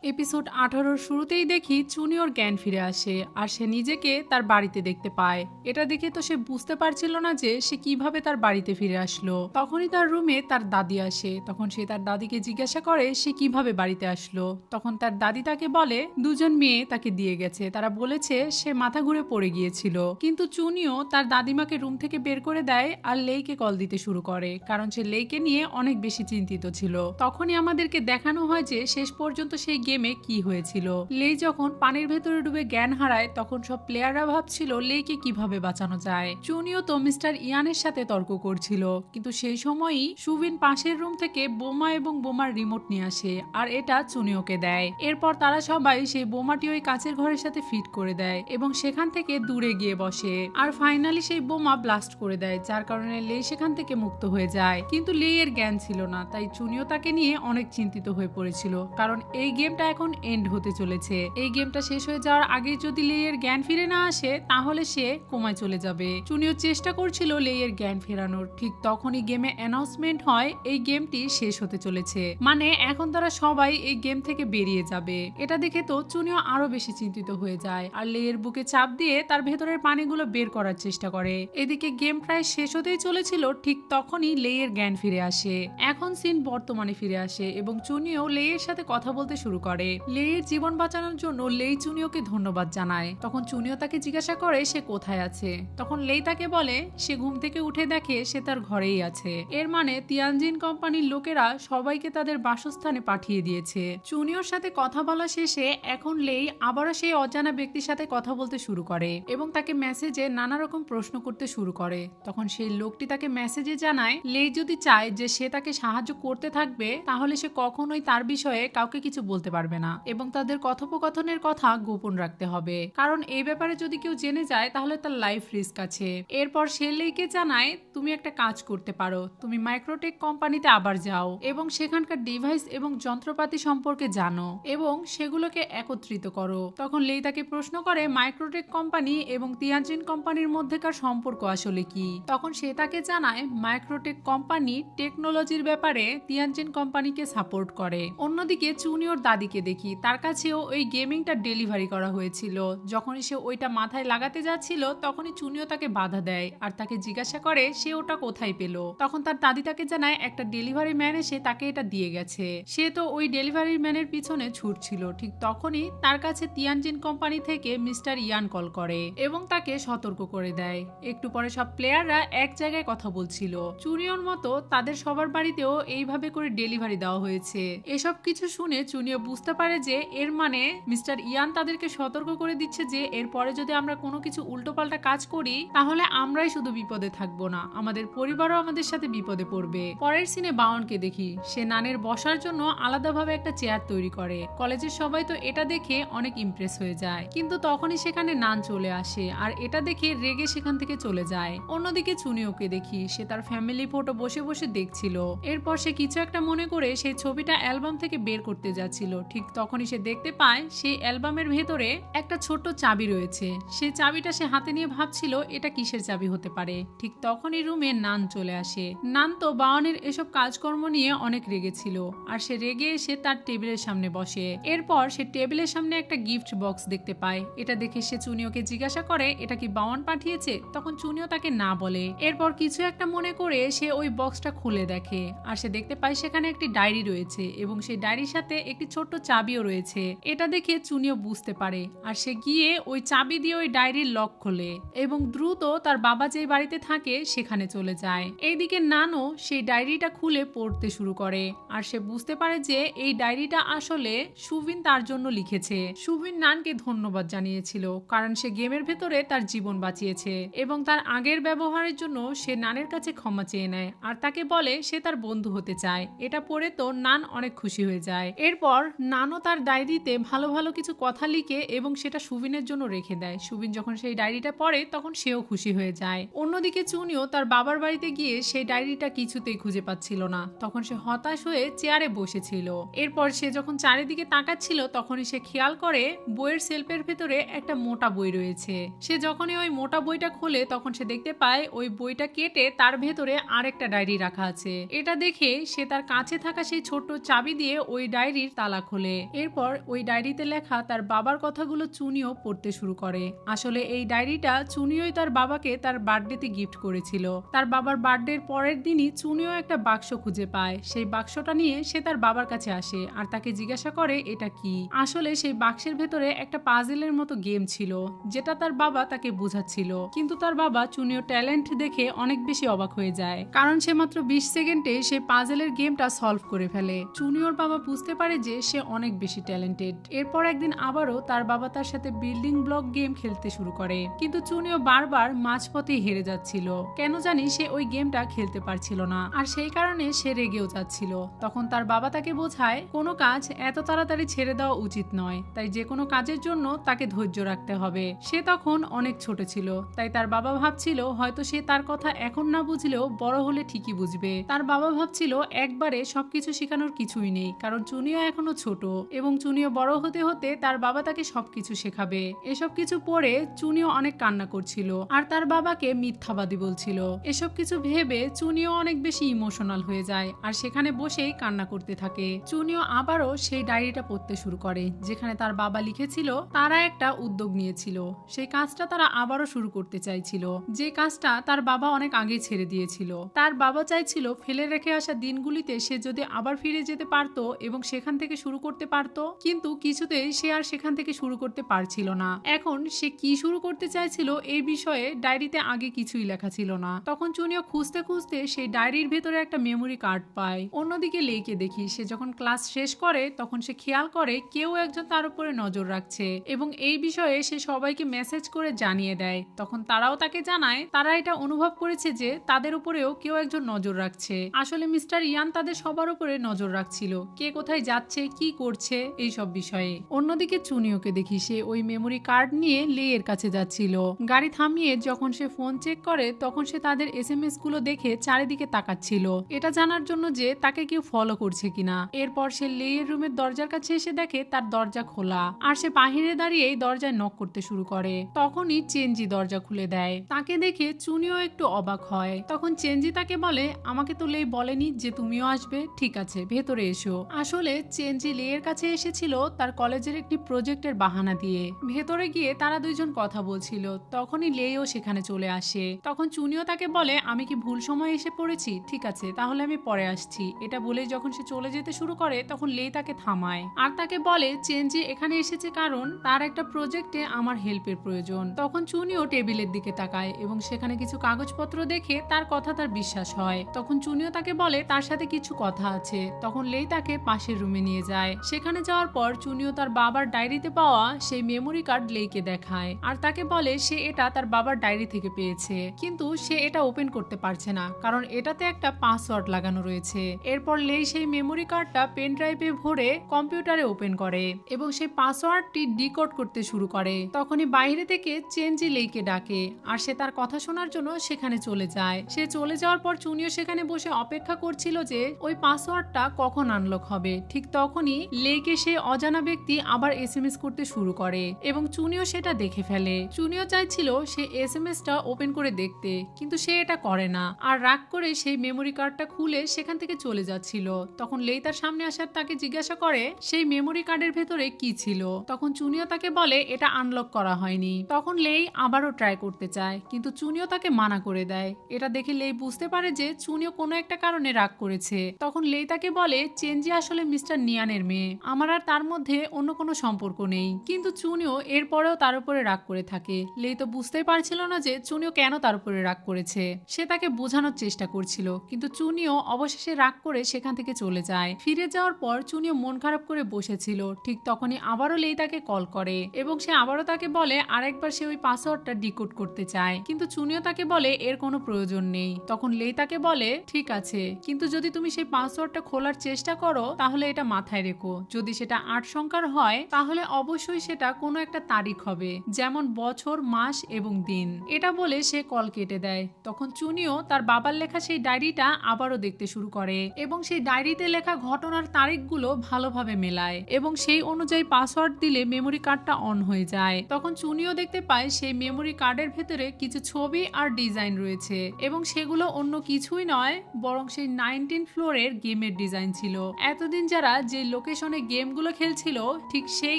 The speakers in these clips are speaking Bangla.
এপিসোড 18 শুরুতেই দেখি চুনি ওর জ্ঞান ফিরে আসে আর সে নিজেকে তার বাড়িতে দেখতে পায়। এটা দেখে তো সে বুঝতে পারছিল না যে সে কিভাবে তার বাড়িতে ফিরে আসলো। তখনই তার রুমে তার দাদি আসে। তখন সে তার দাদিকে জিজ্ঞাসা করে সে কিভাবে বাড়িতে আসলো। তখন তার দাদি তাকে বলে দুজন মেয়ে তাকে দিয়ে গেছে, তারা বলেছে সে মাথা ঘুরে পড়ে গিয়েছিল। কিন্তু চুনিও তার দাদিমাকে রুম থেকে বের করে দেয় আর লেইকে কল দিতে শুরু করে, কারণ সে লেইকে নিয়ে অনেক বেশি চিন্তিত ছিল। তখনই আমাদেরকে দেখানো হয় যে শেষ পর্যন্ত সেই গেমে কি হয়েছিল। লেই যখন পানির ভেতরে ডুবে জ্ঞান হারায় তখন সব প্লেয়াররা ভাবছিল লেইকে কিভাবে বাঁচানো যায়। চুনিও তো মিস্টার ইয়ানের সাথে তর্ক করছিল, কিন্তু সেই সময়ই সুবিন পাশের রুম থেকে বোমা এবং বোমার রিমোট নিয়ে আসে আর এটা চুনিওকে দেয়। এরপর তারা সবাই সেই বোমাটি ওই কাচের ঘরের সাথে ফিট করে দেয় এবং সেখান থেকে দূরে গিয়ে বসে আর ফাইনালি সেই বোমা ব্লাস্ট করে দেয়, যার কারণে লেই সেখান থেকে মুক্ত হয়ে যায়। কিন্তু লেই এর জ্ঞান ছিল না, তাই চুনিও তাকে নিয়ে অনেক চিন্তিত হয়ে পড়েছিল, কারণ এই গেমটা এখন এন্ড হতে চলেছে। এই গেমটা শেষ হয়ে যাওয়ার আগে যদি লেইয়ের জ্ঞান ফিরে না আসে তাহলে সে কোমায় চলে যাবে। চুনিও চেষ্টা করছিল লেইয়ের জ্ঞান ফেরানোর। ঠিক তখনই গেমে অ্যানাউন্সমেন্ট হয় এই গেমটি শেষ হতে চলেছে, মানে এখন তারা সবাই এই গেম থেকে বেরিয়ে যাবে। এটা দেখে তো চুনিও আরো বেশি চিন্তিত হয়ে যায় আর লেইয়ের বুকে চাপ দিয়ে তার ভেতরের পানিগুলো বের করার চেষ্টা করে। এদিকে গেম প্রায় শেষ হতেই চলেছিল, ঠিক তখনই লেইয়ের জ্ঞান ফিরে আসে। এখন সিন বর্তমানে ফিরে আসে এবং চুনিও লেইয়ের সাথে কথা বলতে শুরু করে। লেইয়ের জীবন বাঁচানোর জন্য লেই চুনিওকে ধন্যবাদ জানায়। তখন চুনিও তাকে জিজ্ঞাসা করে সে কোথায় আছে। তখন লেই তাকে বলে সে ঘুম থেকে উঠে দেখে সে তার ঘরেই আছে। এর মানে তিয়ানজিন কোম্পানির লোকেরা সবাইকে তাদের বাসস্থানে পাঠিয়ে দিয়েছে। চুনিওর সাথে কথা বলা শেষে এখন লেই আবারও সেই অজানা ব্যক্তির সাথে কথা বলতে শুরু করে এবং তাকে মেসেজে নানা রকম প্রশ্ন করতে শুরু করে। তখন সেই লোকটি তাকে মেসেজে জানায় লেই যদি চায় যে সে তাকে সাহায্য করতে থাকবে তাহলে সে কখনোই তার বিষয়ে কাউকে কিছু বলতে পারবে না এবং তাদের কথোপকথনের কথা গোপন রাখতে হবে, কারণ এই ব্যাপারে যদি কেউ জেনে যায় তাহলে তার লাইফ রিস্ক আছে। এরপর সে লেইকে জানায় তুমি একটা কাজ করতে পারো, তুমি মাইক্রোটেক কোম্পানিতে আবার যাও এবং সেখানকার ডিভাইস এবং যন্ত্রপাতি সম্পর্কে জানো এবং সেগুলোকে একত্রিত করো। তখন লেই তাকে প্রশ্ন করে মাইক্রোটেক কোম্পানি এবং তিয়ানজিন কোম্পানির মধ্যেকার সম্পর্ক আসলে কি। তখন সে তাকে জানায় মাইক্রোটেক কোম্পানি টেকনোলজির ব্যাপারে তিয়ানজিন কোম্পানিকে সাপোর্ট করে। অন্যদিকে চুনিওর দাদিকে দেখি তার কাছেও ওই গেমিংটা ডেলিভারি করা হয়েছিল। যখনই সে ওইটা মাথায় লাগাতে যাচ্ছিল তখনই চুনিও তাকে বাধা দেয় আর তাকে জিজ্ঞাসা করে সে ওটা কোথায় পেল। তখন তার দাদি তাকে জানায় একটা ডেলিভারি ম্যান এসে তাকে এটা দিয়ে গেছে। সে তো ওই ডেলিভারি ম্যানের পিছনে ছুটছিল। ঠিক তখনই তার কাছে তিয়ানজিন কোম্পানি থেকে মিস্টার ইয়ান কল করে এবং তাকে সতর্ক করে দেয়। একটু পরে সব প্লেয়াররা এক জায়গায় কথা বলছিল। চুনিওর মতো তাদের সবার বাড়িতেও এইভাবে করে ডেলিভারি দেওয়া হয়েছে। এসব কিছু শুনে চুনিও বুঝতে পারে যে এর মানে মিস্টার ইয়ান তাদেরকে সতর্ক করে দিচ্ছে যে এরপরে যদি আমরা কোনো কিছু উল্টোপাল্টা কাজ করি তাহলে আমরাই শুধু বিপদে থাকবো না, আমাদের পরিবারও আমাদের সাথে বিপদে পড়বে। পরের সিনে বাওনকে দেখি সে নানের বসার জন্য আলাদাভাবে একটা চেয়ার তৈরি করে। কলেজের সবাই তো এটা দেখে অনেক ইমপ্রেস হয়ে যায়, কিন্তু তখনই সেখানে নান চলে আসে আর এটা দেখে রেগে সেখান থেকে চলে যায়। অন্যদিকে চুনিওকে দেখি সে তার ফ্যামিলি ফটো বসে বসে দেখছিল। এরপর সে কিছু একটা মনে করে সেই ছবিটা অ্যালবাম থেকে বের করতে যাচ্ছিল। ঠিক তখনই সে দেখতে পায় সেই অ্যালবামের ভেতরে একটা ছোট্ট চাবি রয়েছে। সেই চাবিটা সে হাতে নিয়ে ভাবছিল এটা কিসের চাবি হতে পারে। ঠিক তখনই রুমে নান চলে আসে। নান তো বাওনের এসব কাজকর্ম নিয়ে অনেক রেগেছিল আর সে রেগে এসে তার টেবিলের সামনে বসে। এরপর সে টেবিলের সামনে একটা গিফট বক্স দেখতে পায়। এটা দেখে সে চুনিওকে জিজ্ঞাসা করে এটা কি বাওন পাঠিয়েছে। তখন চুনিও তাকে না বলে। এরপর কিছু একটা মনে করে সে ওই বক্সটা খুলে দেখে আর সে দেখতে পায় সেখানে একটি ডায়েরি রয়েছে এবং সেই ডায়েরির সাথে একটি ছোট্ট চাবিও রয়েছে। এটা দেখে চুনিও বুঝতে পারে আর সে গিয়ে ওই চাবি দিয়ে ওই ডায়েরির লক খোলে এবং দ্রুত তার বাবা যে বাড়িতে থাকে সেখানে চলে যায়। এইদিকে নানও সেই ডায়েরিটা খুলে পড়তে শুরু করে আর সে বুঝতে পারে যে এই ডায়েরিটা আসলে সুবিন তার জন্য লিখেছে। সুবিন নানকে ধন্যবাদ জানিয়েছিল কারণ সে গেমের ভেতরে তার জীবন বাঁচিয়েছে এবং তার আগের ব্যবহারের জন্য সে নানের কাছে ক্ষমা চেয়ে নেয় আর তাকে বলে সে তার বন্ধু হতে চায়। এটা পড়ে তো নান অনেক খুশি হয়ে যায়। এরপর নানও তার ডায়েরিতে ভালো ভালো কিছু কথা লিখে এবং সেটা সুবিনের জন্য রেখে দেয়। সুবিন যখন সেই ডায়েরিটা পড়ে তখন সেও খুশি হয়ে যায়। অন্যদিকে চুনিও তার বাবার বাড়িতে গিয়ে সেই ডায়েরিটা কিছুতেই খুঁজে পাচ্ছিল না। তখন সে হতাশ হয়ে চেয়ারে বসেছিল। এরপর সে যখন চারিদিকে তাকাচ্ছিল তখনই সে খেয়াল করে বইয়ের সেলফের ভেতরে একটা মোটা বই রয়েছে। সে যখনই ওই মোটা বইটা খোলে তখন সে দেখতে পায় ওই বইটা কেটে তার ভেতরে আরেকটা ডায়েরি রাখা আছে। এটা দেখে সে তার কাছে থাকা সেই ছোট্ট চাবি দিয়ে ওই ডায়েরির তালা খোলে। এরপর ওই ডায়েরিতে লেখা তার বাবার কথাগুলো চুনিও পড়তে শুরু করে। আসলে এই ডায়েরিটা চুনিওই তার বাবাকে তার বার্থডেতে গিফট করেছিল। তার বাবার বার্থডের পরের দিনই চুনিও একটা বাক্স খুঁজে পায়। সেই বাক্সটা নিয়ে সে তার বাবার কাছে আসে আর তাকে জিজ্ঞাসা করে এটা কি। আসলে সেই বাক্সের ভেতরে একটা পাজেলের মতো গেম ছিল, যেটা তার বাবা তাকে বোঝাচ্ছিল। কিন্তু তার বাবা চুনিও ট্যালেন্ট দেখে অনেক বেশি অবাক হয়ে যায়, কারণ সে মাত্র 20 সেকেন্ডে সেই পাজেলের গেমটা সলভ করে ফেলে। চুনিওর বাবা বুঝতে পারে যে সে অনেক বেশি ট্যালেন্টেড। এরপর একদিন আবারও তার বাবা তার সাথে বিল্ডিং ব্লক গেম খেলতে শুরু করে, কিন্তু চুনিও বারবার মাঝপথেই হেরে যাচ্ছিল। কেন জানি সে ওই গেমটা খেলতে পারছিল না, আর সেই কারণে সে রেগেও যাচ্ছিল। তখন তার বাবা তাকে বোঝায় কোনো কাজ এত তাড়াতাড়ি ছেড়ে দেওয়া উচিত নয়, তাই যে কোনো কাজের জন্য তাকে ধৈর্য রাখতে হবে। সে তখন অনেক ছোট ছিল, তাই তার বাবা ভাবছিল হয়তো সে তার কথা এখন না বুঝলেও বড় হলে ঠিকই বুঝবে। তার বাবা ভাবছিল একবারে সবকিছু শেখানোর কিছুই নেই, কারণ চুনিও এখনো ছোট এবং চুনিও বড় হতে হতে তার বাবা তাকে সবকিছু শেখাবে। এসব কিছু পড়ে চুনিও অনেক কান্না করছিল আর তার বাবাকে মিথ্যাবাদী বলছিল। এসব কিছু ভেবে চুনিও অনেক বেশি ইমোশনাল হয়ে যায় আর সেখানে বসেই কান্না করতে থাকে। চুনিও আবারও সেই ডায়েরিটা পড়তে শুরু করে, যেখানে তার বাবা লিখেছিল তারা একটা উদ্যোগ নিয়েছিল, সেই কাজটা তারা আবারও শুরু করতে চাইছিল, যে কাজটা তার বাবা অনেক আগে ছেড়ে দিয়েছিল। তার বাবা চাইছিল ফেলে রেখে আসা দিনগুলিতে সে যদি আবার ফিরে যেতে পারতো এবং সেখান থেকে শুরু করতে পারতো, কিন্তু কিছুতেই সে আর সেখান থেকে শুরু করতে পারছিল না। এখন সে কি শুরু করতে চাইছিল এই বিষয়ে ডায়েরিতে আগে কিছুই লেখা ছিল না। তখন চুনিও খুঁজতে খুঁজতে সেই ডায়েরির ভেতরে একটা মেমোরি কার্ড পায়। অন্যদিকে লেইকে দেখি সে যখন ক্লাস শেষ করে তখন সে খেয়াল করে কেউ একজন তার উপরে নজর রাখছে এবং এই বিষয়ে সে সবাইকে মেসেজ করে জানিয়ে দেয়। তখন তারাও তাকে জানায় তারা এটা অনুভব করেছে যে তাদের উপরেও কেউ একজন নজর রাখছে। আসলে মিস্টার ইয়ান তাদের সবার উপরে নজর রাখছিল, কে কোথায় যাচ্ছে কি করছে এই সব বিষয়ে। অন্যদিকে চুনিওকে দেখি সে ওই মেমোরি কার্ড নিয়ে লেয়ের কাছে যাচ্ছিল। গাড়ি থামিয়ে যখন সে ফোন চেক করে তখন সে তাদের SMS গুলো দেখে চারিদিকে তাকাচ্ছিল, এটা জানার জন্য যে তাকে কেউ ফলো করছে কিনা। এরপর সে লেয়ের রুমের দরজার কাছে এসে দেখে তার দরজা খোলা আর সে বাহিরে দাঁড়িয়ে দরজায় নক করতে শুরু করে। তখনই চেনজি দরজা খুলে দেয়। তাকে দেখে চুনিও একটু অবাক হয়। তখন চেনজি তাকে বলে আমাকে তো লেই বলেনি যে তুমিও আসবে, ঠিক আছে ভেতরে এসো। আসলে চেনজি লেয়ের কাছে এসেছিল তার কলেজের একটি প্রজেক্টের বাহানা দিয়ে। ভেতরে গিয়ে তারা দুইজন কথা বলছিল, তখনই লেইও সেখানে চলে আসে। তখন চুনিও তাকে বলে আমি কি ভুল সময় এসে পড়েছি, ঠিক আছে তাহলে আমি পরে আসছি। এটা বলে যখন সে চলে যেতে শুরু করে তখন লেই তাকে থামায় আর তাকে বলে চেনজি এখানে এসেছে কারণ তার একটা প্রজেক্টে আমার হেল্পের প্রয়োজন। তখন চুনিও টেবিলের দিকে তাকায় এবং সেখানে কিছু কাগজপত্র দেখে তার কথা তার বিশ্বাস হয়। তখন চুনিও তাকে বলে তার সাথে কিছু কথা আছে। তখন লেই তাকে পাশের রুমে নিয়ে যায়। সেখানে যাওয়ার পর চুনিও তার বাবার ডায়েরিতে পাওয়া সেই মেমোরি কার্ড লেইকে দেখায় আর তাকে বলে সে এটা তার বাবার ডায়েরি থেকে পেয়েছে, কিন্তু সে এটা ওপেন করতে পারছে না কারণ এটাতে একটা পাসওয়ার্ড লাগানো রয়েছে। এরপর লেই সেই মেমোরি কার্ডটা পেন ড্রাইভে ভরে কম্পিউটারে ওপেন করে এবং সেই পাসওয়ার্ডটি ডিকোড করতে শুরু করে। তখনই বাইরে থেকে চেনজি লেইকে ডাকে আর সে তার কথা শোনার জন্য সেখানে চলে যায়। সে চলে যাওয়ার পর চুনিও সেখানে বসে অপেক্ষা করছিল যে ওই পাসওয়ার্ডটা কখন আনলক হবে। ঠিক তখনই লেইকে সে অজানা ব্যক্তি আবার SMS করতে শুরু করে এবং চুনিও সেটা দেখে ফেলে। চুনিও চাইছিল সে SMSটা ওপেন করে দেখতে, কিন্তু সে এটা করে না আর রাগ করে সেই মেমোরি কার্ডটা খুলে সেখান থেকে চলে যাচ্ছিল। তখন লেই তার সামনে আসার তাকে জিজ্ঞাসা করে সেই মেমোরি কার্ডের ভেতরে কি ছিল। তখন চুনিও তাকে বলে এটা আনলক করা হয়নি। তখন লেই আবারও ট্রাই করতে চায়, কিন্তু চুনিও তাকে মানা করে দেয়। এটা দেখে লেই বুঝতে পারে যে চুনিও কোনো একটা কারণে রাগ করেছে। তখন লেই তাকে বলে চেনজি আসলে মিস্টার নিয়ানের মেয়ে, আমার আর তার মধ্যে অন্য কোনো সম্পর্ক নেই। কিন্তু চুনিও এরপরেও তার উপরে রাগ করে থাকে। লেই তো বুঝতেই পারছিল না যে চুনিও কেন তার উপরে রাগ করেছে। সে তাকে বোঝানোর চেষ্টা করছিল, কিন্তু চুনিও অবশেষে রাগ করে সেখান থেকে চলে যায়। ফিরে যাওয়ার পর চুনিও মন খারাপ করে বসেছিল। ঠিক তখনই আবারও লেই তাকে কল করে এবং সে আবারও তাকে বলে আরেকবার সে ওই পাসওয়ার্ডটা ডিকোড করতে চায়, কিন্তু চুনিও তাকে বলে এর কোনো প্রয়োজন নেই। তখন লেই তাকে বলে ঠিক আছে, কিন্তু যদি তুমি সেই পাসওয়ার্ডটা খোলার চেষ্টা করো তাহলে এটা মাথায় রেখো, যদি সেটা 8 সংখ্যার হয় তাহলে অবশ্যই সেটা কোনো একটা তারিখ হবে, যেমন বছর, মাস এবং দিন। এটা বলে সে কল কেটে দেয়। তখন চুনিও তার বাবার লেখা সেই ডায়েরিটা আবারও দেখতে শুরু করে এবং সেই ডায়েরিতে লেখা ঘটনার তারিখগুলো ভালোভাবে মেলায় এবং সেই অনুযায়ী পাসওয়ার্ড দিলে মেমোরি কার্ডটা অন হয়ে যায়। তখন চুনিও দেখতে পায় সেই মেমোরি কার্ডের ভেতরে কিছু ছবি আর ডিজাইন রয়েছে এবং সেগুলো অন্য কিছুই নয় বরং সেই 19 ফ্লোরের গেমের ডিজাইন ছিল। এতদিন যারা যে লোক লোকেশনে গেমগুলো খেলছিল ঠিক সেই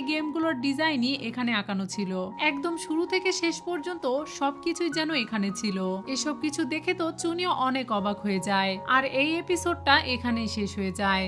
গেমগুলোর ডিজাইনই এখানে আঁকানো ছিল। একদম শুরু থেকে শেষ পর্যন্ত সবকিছুই যেন এখানে ছিল। এসব কিছু দেখে তো চুনিও অনেক অবাক হয়ে যায়। আর এই এপিসোডটা এখানেই শেষ হয়ে যায়।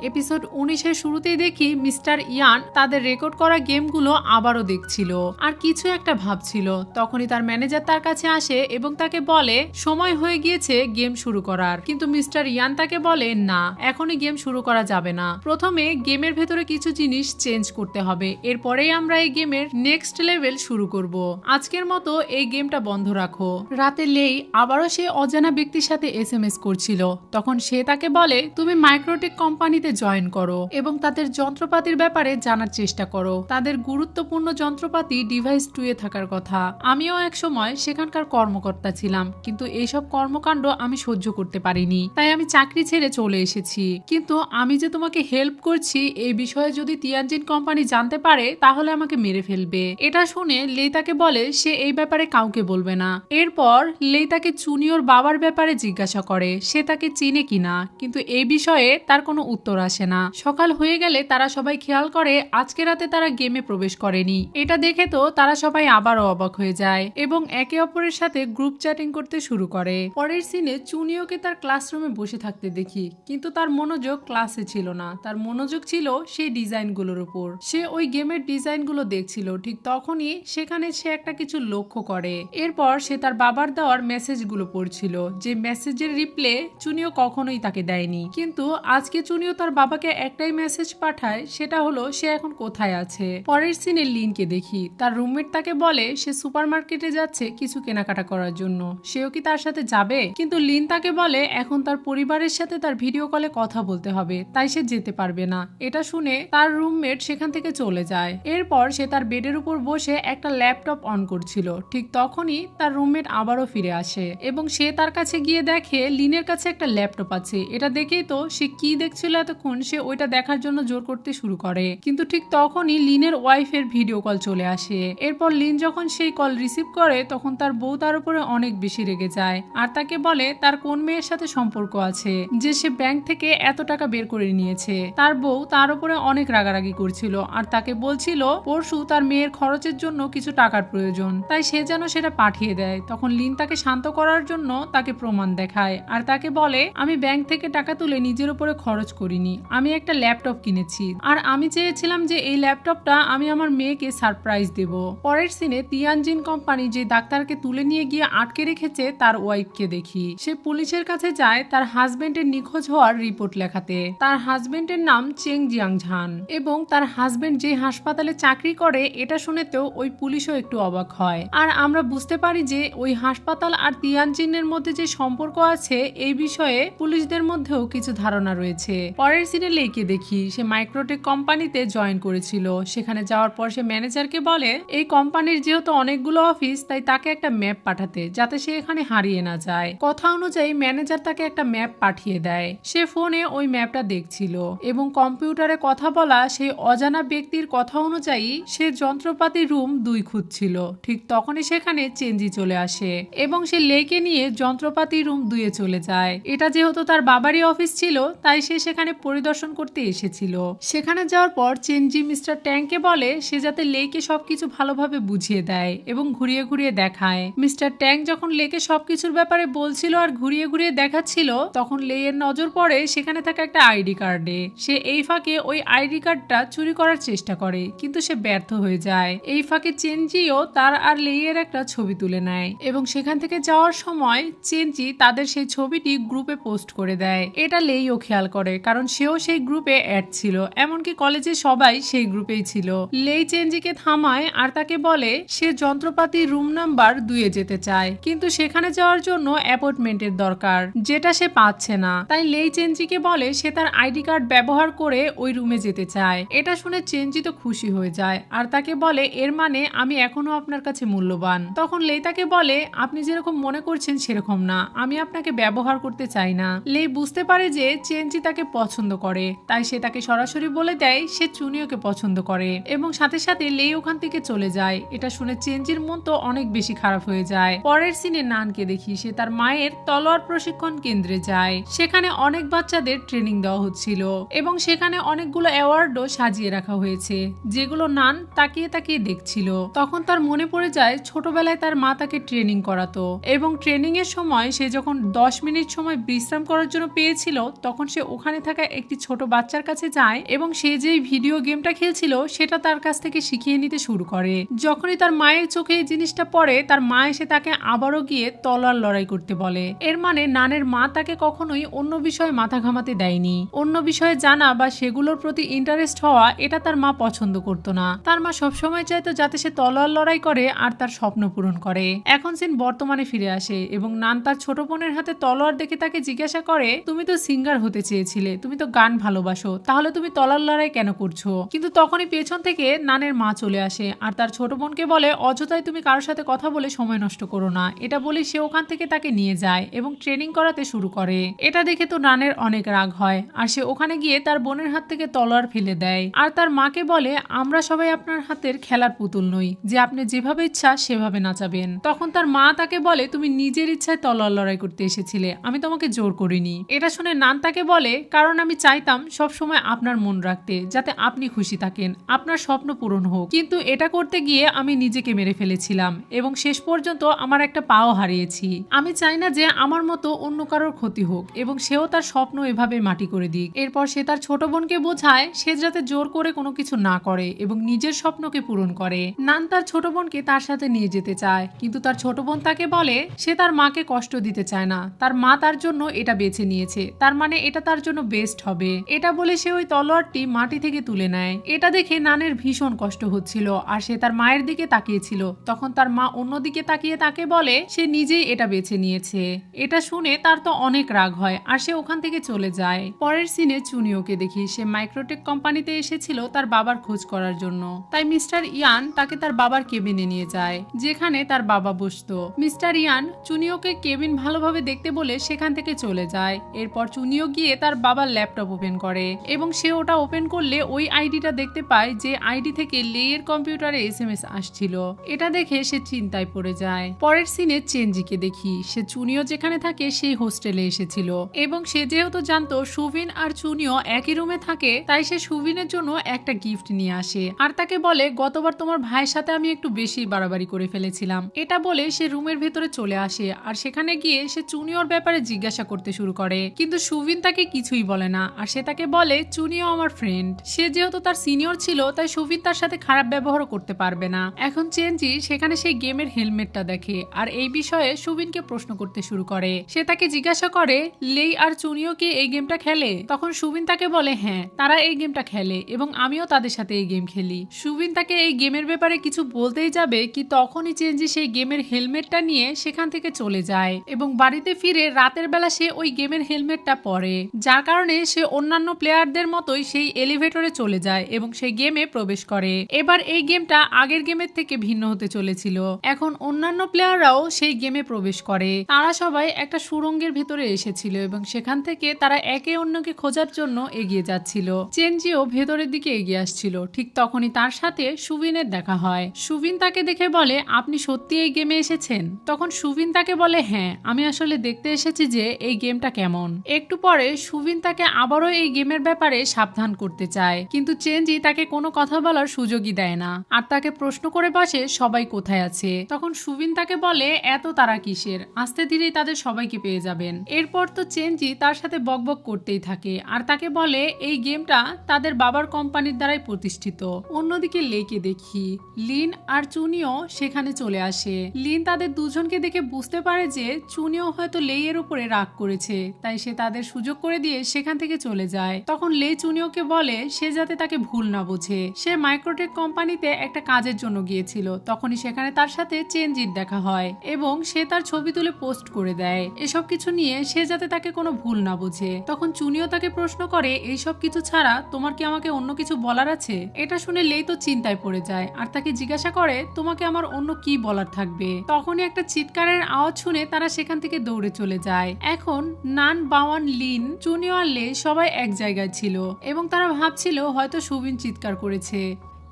এপিসোড 19-এর শুরুতেই দেখি মিস্টার ইয়ান তাদের রেকর্ড করা গেমগুলো আবারও দেখছিল আর কিছু একটা ভাবছিল। তখনই তার ম্যানেজার তার কাছে আসে এবং তাকে বলে সময় হয়ে গিয়েছে গেম শুরু করার। কিন্তু মিস্টার ইয়ান তাকে বলে না, এখনই গেম শুরু করা যাবে না, প্রথমে গেমের ভেতরে কিছু জিনিস চেঞ্জ করতে হবে, এরপরেই আমরা এই গেমের নেক্সট লেভেল শুরু করব। আজকের মতো এই গেমটা বন্ধ রাখো। রাতে লেই আবারও সে অজানা ব্যক্তির সাথে SMS করছিল। তখন সে তাকে বলে তুমি মাইক্রোটেক কোম্পানিতে জয়েন করো এবং তাদের যন্ত্রপাতির ব্যাপারে জানার চেষ্টা করো। তাদের গুরুত্বপূর্ণ যন্ত্রপাতি ডিভাইস 2 এ থাকার কথা। আমিও এক সময় সেখানকার কর্মকর্তা ছিলাম, কিন্তু এইসব কর্মকাণ্ড আমি সহ্য করতে পারিনি, তাই আমি চাকরি ছেড়ে চলে এসেছি। কিন্তু আমি যে তোমাকে হেল্প করছি এই বিষয়ে যদি তিয়ানজিন কোম্পানি জানতে পারে তাহলে আমাকে মেরে ফেলবে। এটা শুনে লেই তাকে বলে সে এই ব্যাপারে কাউকে বলবে না। এরপর লেই তাকে চুনিওর বাবার ব্যাপারে জিজ্ঞাসা করে সে তাকে চিনে কিনা, কিন্তু এই বিষয়ে তার কোনো উত্তর আসে না। সকাল হয়ে গেলে তারা সবাই খেয়াল করে আজকে রাতে তারা গেমে প্রবেশ করেনি। এটা দেখে তো তারা সবাই আবারও অবাক হয়ে যায় এবং একে অপরের সাথে গ্রুপ চ্যাটিং করতে শুরু করে। পরের সিনে চুনিওকে তার ক্লাসরুমে বসে থাকতে দেখি, কিন্তু তার মনোযোগ ক্লাসে ছিল না, তার মনোযোগ ছিল সেই ডিজাইনগুলোর উপর। সে ওই গেমের ডিজাইনগুলো দেখছিল। ঠিক তখনই সেখানে সে একটা কিছু লক্ষ্য করে। এরপর সে তার বাবার দেওয়ার মেসেজগুলো পড়ছিল, যে মেসেজের রিপ্লে চুনিও কখনোই তাকে দেয়নি। কিন্তু আজকে চুনিও তার বাবাকে একটাই মেসেজ পাঠায়, সেটা হলো সে এখন কোথায় আছে। পরের সিনে লিনকে দেখি, তার রুমমেট তাকে বলে সে সুপারমার্কেটে যাচ্ছে কিছু কেনাকাটা করার জন্য, সেও কি তার সাথে যাবে। কিন্তু লিন তাকে বলে এখন তার পরিবারের সাথে তার ভিডিও কলে কথা বলতে হবে, তাই সে যেতে পারবে না। এটা শুনে তার রুমমেট সেখান থেকে চলে যায়। এরপর সে তার বেডের উপর বসে একটা ল্যাপটপ অন করছিল। ঠিক তখনই তার রুমমেট আবারও ফিরে আসে এবং সে তার কাছে গিয়ে দেখে লিনের কাছে একটা ল্যাপটপ আছে। এটা দেখেই তো সে কি দেখছিল এতক্ষণ সে ওইটা দেখার জন্য জোর করতে শুরু করে। কিন্তু ঠিক তখনই লিনের ওয়াইফের ভিডিও কল চলে আসে। এরপর লিন যখন সেই কল রিসিভ করে তখন তার বউ তার উপরে অনেক বেশি রেগে যায় আর তাকে বলে তার কোন মেয়ের সাথে সম্পর্ক আছে যে সে ব্যাংক থেকে এত টাকা বের করে নিয়েছে। তার বউ তার উপরে অনেক রাগারাগি করছিল আর তাকে বলছিল পরশু তার মেয়ের খরচের জন্য কিছু টাকার প্রয়োজন, তাই সে যেন সেটা পাঠিয়ে দেয়। তখন লিন তাকে শান্ত করার জন্য তাকে প্রমাণ দেখায় আর তাকে বলে আমি ব্যাংক থেকে টাকা তুলে নিজের উপরে খরচ করিনি, আমি একটা ল্যাপটপ কিনেছি আর আমি চেয়েছিলাম যে এই ল্যাপটপটা আমি আমার মেয়েকে সারপ্রাইজ দেব। পরের সিনে তিয়ানজিন কোম্পানি যে ডাক্তারকে তুলে নিয়ে গিয়ে আটকে রেখেছে তার ওয়াইফকে দেখি। সে পুলিশের কাছে যায় তার হাজবেন্ডের নিখোঁজ হওয়ার রিপোর্ট লেখাতে। তার হাজবেন্ডের নাম চেং জিয়াংঝান এবং তার হাজবেন্ড যে হাসপাতালে চাকরি করে এটা শুনেতেও ওই পুলিশও একটু অবাক হয়। আর আমরা বুঝতে পারি যে ওই হাসপাতাল আর তিয়ানজিনের মধ্যে যে সম্পর্ক আছে এই বিষয়ে পুলিশদের মধ্যেও কিছু ধারণা রয়েছে। পরের সিনে লেইকে দেখি সে মাইক্রোটেক কোম্পানিতে জয়েন করেছিল। সেখানে যাওয়ার পর সে ম্যানেজারকে বলে এই কোম্পানির যেহেতু অনেকগুলো অফিস তাই তাকে একটা ম্যাপ পাঠাতে যাতে সে এখানে হারিয়ে না যায়। কথা অনুযায়ী ম্যানেজার তাকে একটা ম্যাপ পাঠিয়ে দেয়। সে ফোনে ওই ম্যাপটা দেখছিল এবং কম্পিউটারে কথা বলা সেই অজানা ব্যক্তির কথা অনুযায়ী সে যন্ত্রপাতি রুম 2 খুঁজছিল। ঠিক তখনই সেখানে চেঞ্জি চলে আসে এবং সে লেকে নিয়ে যন্ত্রপাতি রুম 2 এ চলে যায়। এটা যেহেতু তার বাবারই অফিস ছিল তাই সে সেখানে পরিদর্শন করতে এসেছিল। সেখানে যাওয়ার পর চেনজি মিস্টার ট্যাংকে বলে সে যাতে লেকে সবকিছু ভালোভাবে বুঝিয়ে দেয় এবং ঘুরিয়ে ঘুরিয়ে দেখায়। মিস্টার ট্যাং যখন লেকে সবকিছুর ব্যাপারে বলছিল আর ঘুরিয়ে ঘুরিয়ে দেখাচ্ছিল তখন লেয়ের নজর পড়ে সেখানে থাকা একটা আইডি কার্ডে। সে এই ফাঁকে ওই আইডি কার্ডটা চুরি করার চেষ্টা করে কিন্তু সে ব্যর্থ হয়ে যায়। এই ফাঁকে চেনজিও তার আর লেয়ের একটা ছবি তুলে নেয় এবং সেখান থেকে যাওয়ার সময় চেনজি তাদের সেই ছবিটি গ্রুপে পোস্ট করে দেয়। এটা লেইও খেয়াল করে কারণ সেও সেই গ্রুপে অ্যাড ছিল, এমনকি কলেজে সবাই সেই গ্রুপেই ছিল। লেই চেনজিকে থামায় আর তাকে বলে সে যন্ত্রপাতি রুম নাম্বার 2 এ যেতে চায় কিন্তু সেখানে যাওয়ার জন্য অ্যাপয়েন্টমেন্টের দরকার যেটা সে পাচ্ছে না। তাই লেই চেনজিকে বলে সে তার আইডি কার্ড ব্যবহার করে ওই রুমে যেতে চায়। এটা শুনে চেনজি তো খুশি হয়ে যায় আর তাকে বলে এর মানে আমি এখনো আপনার কাছে মূল্যবান। তখন লেই তাকে বলে আপনি যেরকম মনে করছেন সেরকম না, আমি আপনাকে ব্যবহার করতে চাই না। লেই বুঝতে পারে যে চেনজি তাকে পছন্দ পছন্দ করে, তাই সে তাকে সরাসরি বলে দেয় সে চুনিওকে পছন্দ করে এবং সাথে সাথে লেই ওখান থেকে চলে যায়। এটা শুনে চেনজির মন তো অনেক বেশি খারাপ হয়ে যায়। পরের সিনে নানকে দেখি সে তার মায়ের তলোয়ার প্রশিক্ষণ কেন্দ্রে যায়। সেখানে অনেক বাচ্চাদের ট্রেনিং দেওয়া হচ্ছিল এবং সেখানে অনেকগুলো অ্যাওয়ার্ডও সাজিয়ে রাখা হয়েছে, যেগুলো নান তাকিয়ে তাকিয়ে দেখছিল। তখন তার মনে পড়ে যায় ছোটবেলায় তার মা তাকে ট্রেনিং করাতো এবং ট্রেনিং এর সময় সে যখন 10 মিনিট সময় বিশ্রাম করার জন্য পেয়েছিল, তখন সে ওখানে থাকা একটি ছোট বাচ্চার কাছে যায় এবং সে যেই ভিডিও গেমটা খেলছিল সেটা তার কাছ থেকে শিখিয়ে নিতে শুরু করে। যখনই তার মায়ের চোখে এই জিনিসটা পড়ে, তার মা এসে তাকে আবারও গিয়ে তলোয়ার লড়াই করতে বলে। এর মানে নানের মা তাকে কখনোই অন্য বিষয়ে মাথা ঘামাতে দেয়নি। অন্য বিষয়ে জানা বা সেগুলোর প্রতি ইন্টারেস্ট হওয়া এটা তার মা পছন্দ করতো না। তার মা সবসময় চাইতো যাতে সে তলোয়ার লড়াই করে আর তার স্বপ্ন পূরণ করে। এখন সিন বর্তমানে ফিরে আসে এবং নান তার ছোট বোনের হাতে তলোয়ার দেখে তাকে জিজ্ঞাসা করে, তুমি তো সিঙ্গার হতে চেয়েছিলে, তুমি তো গান ভালোবাসো, তাহলে তুমি তলোয়ার লড়াই কেন করছো? কিন্তু তখনই পেছন থেকে নানের মা চলে আসে আর তার ছোট বোনকে বলে, অযথাই তুমি কারোর সাথে কথা বলে সময় নষ্ট করো না। এটা বলে সে ওখান থেকে তাকে নিয়ে যায় এবং ট্রেনিং করাতে শুরু করে। এটা দেখে তো নানের অনেক রাগ হয় আর সে ওখানে গিয়ে তার বোনের হাত থেকে তলোয়ার ফেলে দেয় আর তার মাকে বলে, আমরা সবাই আপনার হাতের খেলার পুতুল নই যে আপনি যেভাবে ইচ্ছা সেভাবে নাচাবেন। তখন তার মা তাকে বলে, তুমি নিজের ইচ্ছায় তলোয়ার লড়াই করতে এসেছিলে, আমি তোমাকে জোর করিনি। এটা শুনে নান তাকে বলে, কারণ আমি চাইতাম সব সময় আপনার মন রাখতে, যাতে আপনি খুশি থাকেন, আপনার স্বপ্ন পূরণ হোক। কিন্তু এটা করতে গিয়ে আমি নিজেকে মেরে ফেলেছিলাম এবং শেষ পর্যন্ত আমার একটা পাও হারিয়েছি। আমি চাই না যে আমার মতো অন্য কারোর ক্ষতি হোক এবং সেও তার স্বপ্ন এভাবে মাটি করে দিক। এরপর সে তার ছোট বোনকে বোঝায় সে যাতে জোর করে কোনো কিছু না করে এবং নিজের স্বপ্নকে পূরণ করে। নান তার ছোট বোনকে তার সাথে নিয়ে যেতে চায়, কিন্তু তার ছোট বোন তাকে বলে সে তার মাকে কষ্ট দিতে চায় না, তার মা তার জন্য এটা বেছে নিয়েছে, তার মানে এটা তার জন্য বেস্ট হবে। এটা বলে সে ওই তলোয়ারটি মাটি থেকে তুলে নেয়। এটা দেখে নানের ভীষণ কষ্ট হচ্ছিল আর সে তার মায়ের দিকে তাকিয়েছিল। তখন তার মা অন্যদিকে তাকিয়ে তাকে বলে সে নিজেই এটা বেছে নিয়েছে। এটা শুনে তার তো অনেক রাগ হয় আর সে ওখান থেকে চলে যায়। পরের সিনে চুনিওকে দেখি সে মাইক্রোটেক কোম্পানিতে এসেছিল তার বাবার খোঁজ করার জন্য। তাই মিস্টার ইয়ান তাকে তার বাবার কেবিনে নিয়ে যায়, যেখানে তার বাবা বসতো। মিস্টার ইয়ান চুনিওকে কেবিন ভালোভাবে দেখতে বলে সেখান থেকে চলে যায়। এরপর চুনিও গিয়ে তার বাবার ল্যাপটপ ওপেন করে এবং সে ওটা ওপেন করলে ওই আইডিটা দেখতে পায় যে আইডি থেকে লেয়ের কম্পিউটারে SMS আসছিল। এটা দেখে সে চিন্তায় পড়ে যায়। পরের সিনে চেনজিকে দেখি সে চুনিও যেখানে থাকে সেই হোস্টেলে এসেছিল এবং সে যেহেতু জানতো সুবিন আর চুনিও একই রুমে থাকে, তাই সে সুবিনের জন্য একটা গিফট নিয়ে আসে আর তাকে বলে, গতবার তোমার ভাইয়ের সাথে আমি একটু বেশি বাড়াবাড়ি করে ফেলেছিলাম। এটা বলে সে রুমের ভেতরে চলে আসে আর সেখানে গিয়ে সে চুনিওর ব্যাপারে জিজ্ঞাসা করতে শুরু করে, কিন্তু সুবিন তাকে কিছুই বলে না আর সে তাকে বলে, চুনিও আমার ফ্রেন্ড। সে যেহেতু তার সিনিয়র ছিল তাই সুবিন তার সাথে খারাপ ব্যবহারও করতে পারবে না। এখন চেনজি সেখানে সেই গেমের হেলমেটটা দেখে আর এই বিষয়ে সুবিনকে প্রশ্ন করতে শুরু করে। সে তাকে জিজ্ঞাসা করে, লেই আর চুনিও কি এই গেমটা খেলে? তখন সুবিন তাকে বলে, হ্যাঁ তারা এই গেমটা খেলে এবং আমিও তাদের সাথে এই গেম খেলি। সুবিন তাকে এই গেমের ব্যাপারে কিছু বলতেই যাবে কি তখনই চেনজি সেই গেমের হেলমেটটা নিয়ে সেখান থেকে চলে যায় এবং বাড়িতে ফিরে রাতের বেলা সে ওই গেমের হেলমেটটা পরে, যার কারণে সে অন্যান্য প্লেয়ারদের মতোই সেই এলিভেটরে চলে যায় এবং সেই গেমে প্রবেশ করে। এবার এই গেমটা আগের গেমের থেকে ভিন্ন হতে চলেছিল। এখন অন্যান্য প্লেয়াররাও সেই গেমে প্রবেশ করে। তারা সবাই একটা সুড়ঙ্গের ভিতরে এসেছিল এবং সেখান থেকে তারা একে অন্যকে খোঁজার জন্য এগিয়ে যাচ্ছিল। চেনজিও ভেতরের দিকে এগিয়ে আসছিল। ঠিক তখনই তার সাথে সুবিনের দেখা হয়। সুবিন তাকে দেখে বলে, আপনি সত্যি এই গেমে এসেছেন? তখন সুবিন তাকে বলে, হ্যাঁ আমি আসলে দেখতে এসেছি যে এই গেমটা কেমন। একটু পরে সুবিন তাকে আবারও এই গেমের ব্যাপারে সাবধান করতে চায়, কিন্তু চেনজি তাকে কোনো কথা বলার সুযোগই দেয় না আর তাকে প্রশ্ন করে বসে সবাই কোথায় আছে। তখন সুবিন তাকে বলে, এত তারা কিসের, আস্তে ধীরেই তাদের সবাইকে পেয়ে যাবেন। এরপর তো চেনজি তার সাথে বকবক করতেই থাকে আর তাকে বলে এই গেমটা তাদের বাবার কোম্পানির দ্বারাই প্রতিষ্ঠিত। অন্যদিকে লেকে দেখি লিন আর চুনিও সেখানে চলে আসে। লিন তাদের দুজনকে দেখে বুঝতে পারে যে চুনিও হয়তো লেইয়ের উপরে রাগ করেছে, তাই সে তাদের সুযোগ করে দিয়ে সেখান থেকে চলে যায়। তখন লে চুনিওকে বলে সে যাতে তাকে ভুল না বোঝে। সে মাইক্রোটেক কোম্পানিতে একটা কাজের জন্য গিয়েছিল, তখনই সেখানে তার সাথে চেনজির দেখা হয় এবং সে তার ছবি তুলে পোস্ট করে দেয় এসব কিছু নিয়ে, সে যাতে তাকে কোনো ভুল না বোঝে। তখন চুনিও তাকে প্রশ্ন করে, এইসব কিছু ছাড়া তোমার কি আমাকে অন্য কিছু বলার আছে? এটা শুনে লেই তো চিন্তায় পড়ে যায় আর তাকে জিজ্ঞাসা করে, তোমাকে আমার অন্য কি বলার থাকবে? তখনই একটা চিৎকারের আওয়াজ শুনে তারা সেখান থেকে দৌড়ে চলে যায়। এখন নান, বাওয়ান, লিন, চুনিও আর লে সবাই এক জায়গায় ছিল এবং তারা ভাবছিল হয়তো সুবিন চিৎকার করেছে।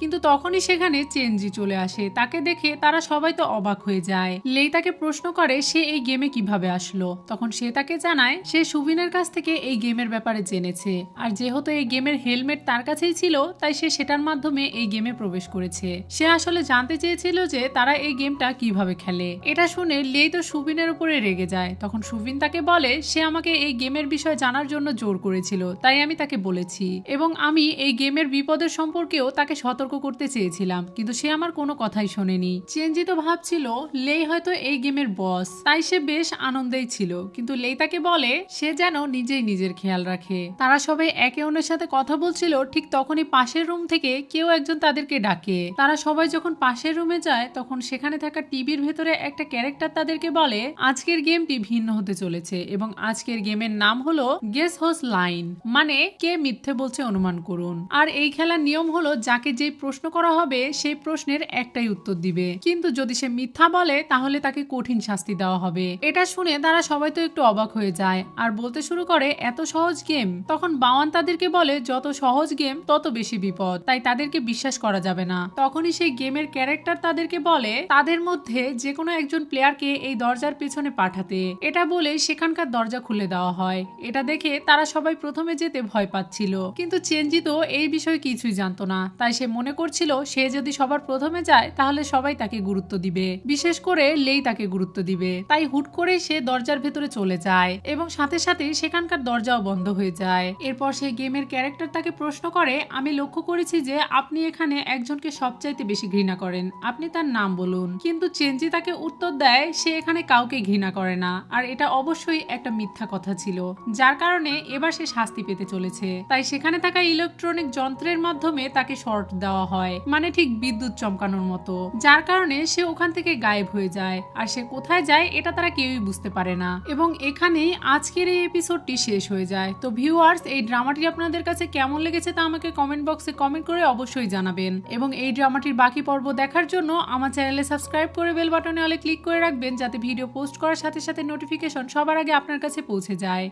কিন্তু তখনই সেখানে চেনজি চলে আসে। তাকে দেখে তারা সবাই তো অবাক হয়ে যায়। লেই তাকে প্রশ্ন করে সে এই গেমে কিভাবে আসলো। তখন সে তাকে জানায় সে সুবিনের কাছ থেকে এই গেমের ব্যাপারে জেনেছে, আর যেহেতু এই গেমের হেলমেট তার কাছেই ছিল তাই সে সেটার মাধ্যমে এই গেমে প্রবেশ করেছে। সে আসলে জানতে চেয়েছিল যে তারা এই গেমটা কিভাবে খেলে। এটা শুনে লেই তো সুবিনের উপরে রেগে যায়। তখন সুবিন তাকে বলে সে আমাকে এই গেমের বিষয়ে জানার জন্য জোর করেছিল, তাই আমি তাকে বলেছি, এবং আমি এই গেমের বিপদের সম্পর্কেও তাকে সতর্ক করতে চেয়েছিলাম, কিন্তু সে আমার কোনো কথাই শোনেনি। চেনজি তো ভাবছিল লেই হয়তো এই গেমের বস, তাই সে বেশ আনন্দেই ছিল। কিন্তু লেই তাকে বলে সে যেন নিজেই নিজের খেয়াল রাখে। তারা সবাই একে অন্যের সাথে কথা বলছিল, ঠিক তখনই পাশের রুম থেকে কেউ একজন তাদেরকে ডাকে। তারা সবাই যখন পাশের রুমে যায় তখন সেখানে থাকা টিভির ভেতরে একটা ক্যারেক্টার তাদেরকে বলে আজকের গেমটি ভিন্ন হতে চলেছে এবং আজকের গেমের নাম হলো গেস হোস লাইন, মানে কে মিথ্যে বলছে অনুমান করুন। আর এই খেলার নিয়ম হলো যাকে যে প্রশ্ন করা হবে সেই প্রশ্নের একটাই উত্তর দিবে, কিন্তু যদি সে মিথ্যা বলে তাহলে তাকে কঠিন শাস্তি দেওয়া হবে। এটা শুনে তারা সবাই তো একটু অবাক হয়ে যায় আর বলতে শুরু করে এত সহজ গেম। তখন বাওয়ান তাদেরকে বলে যত সহজ গেম তত বেশি বিপদ, তাই তাদেরকে বিশ্বাস করা যাবে না। তখনই সেই গেমের ক্যারেক্টার তাদেরকে বলে তাদের মধ্যে যে কোনো একজন প্লেয়ারকে এই দরজার পেছনে পাঠাতে। এটা বলে সেখানকার দরজা খুলে দেওয়া হয়। এটা দেখে তারা সবাই প্রথমে যেতে ভয় পাচ্ছিল, কিন্তু চেনজি তো এই বিষয়ে কিছুই জানতো না, তাই সে মনে করছিল সে যদি সবার প্রথমে যায় তাহলে সবাই তাকে গুরুত্ব দিবে, বিশেষ করে লেই তাকে গুরুত্ব দিবে। তাই হুট করে সে দরজার ভেতরে চলে যায় এবং সাথে সাথে সেখানকার দরজাও বন্ধ হয়ে যায়। এরপর সেই গেমের ক্যারেক্টার তাকে প্রশ্ন করে আমি লক্ষ্য করেছি যে আপনি এখানে একজনকে সবচাইতে বেশি ঘৃণা করেন, আপনি তার নাম বলুন। কিন্তু চেনজি তাকে উত্তর দেয় সে এখানে কাউকে ঘৃণা করে না, আর এটা অবশ্যই একটা মিথ্যা কথা ছিল, যার কারণে এবার সে শাস্তি পেতে চলেছে। তাই সেখানে থাকা ইলেকট্রনিক যন্ত্রের মাধ্যমে তাকে শর্ট দেওয়া হয়, মানে ঠিক বিদ্যুৎ চমকানোর মতো, যার কারণে সে ওখান থেকে গায়েব হয়ে যায়। আর সে কোথায় যায় এটা তারা কেউই বুঝতে পারে না। এবং এখানেই আজকের এই এপিসোডটি শেষ হয়ে যায়। তো ভিউয়ার্স, এই ড্রামাটি আপনাদের কাছে কেমন লেগেছে তা আমাকে কমেন্ট বক্সে কমেন্ট করে অবশ্যই জানাবেন, এবং এই ড্রামাটির বাকি পর্ব দেখার জন্য আমার চ্যানেলে সাবস্ক্রাইব করে বেল বাটনে অলে ক্লিক করে রাখবেন, যাতে ভিডিও পোস্ট করার সাথে সাথে নোটিফিকেশন সবার আগে আপনার কাছে পৌঁছে যায়।